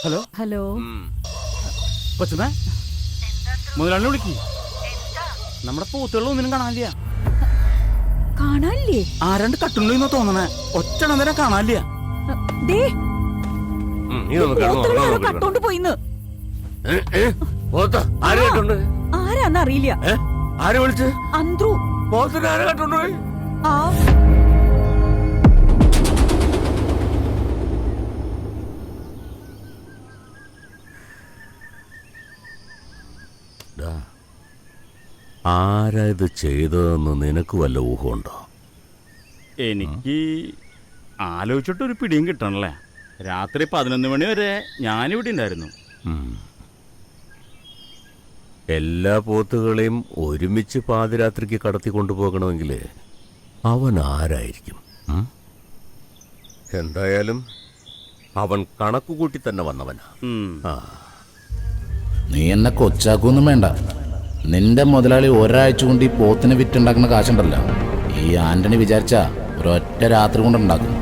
Hello hello കൊച്ചമ്മ, മുതലാളിനെ വിളിക്ക്. നമ്മുടെ പൂത്തുകളിൽ ഒന്നിനും കാണാനില്ല. കാണാനില്ലേ? ആരാണ്ട് കട്ടുണ്ടോ തോന്നണേ. ഒറ്റണന്നേരം കാണാനില്ല. ദേ കട്ടോണ്ട് പോയിന്ന്. ആരാന്നറിയില്ല. ആരെ വിളിച്ച്? അന്ത്രു. ആരെ കട്ടുണ്ടോയി? ആ ആരാ ഇത് ചെയ്തതെന്ന് നിനക്ക് വല്ല ഊഹമുണ്ടോ? എനിക്ക് ആലോചിച്ചിട്ടൊരു പിടിയും കിട്ടണല്ലേ. രാത്രി 11 മണി വരെ ഞാനിവിടെ ഉണ്ടായിരുന്നു. എല്ലാ പോത്തുകളെയും ഒരുമിച്ച് പാതിരാത്രിക്ക് കടത്തി കൊണ്ടുപോകണമെങ്കിൽ അവൻ ആരായിരിക്കും? എന്തായാലും അവൻ കണക്കുകൂട്ടി തന്നെ വന്നവനാ. നീ എന്നെ കൊച്ചാക്കൊന്നും വേണ്ട. നിന്റെ മുതലാളി ഒരാഴ്ച കൊണ്ട് ഈ പോത്തിനെ വിറ്റുണ്ടാക്കുന്ന കാശുണ്ടല്ലോ, ഈ ആന്റണി വിചാരിച്ച ഒരൊറ്റ രാത്രി കൊണ്ടുണ്ടാക്കും.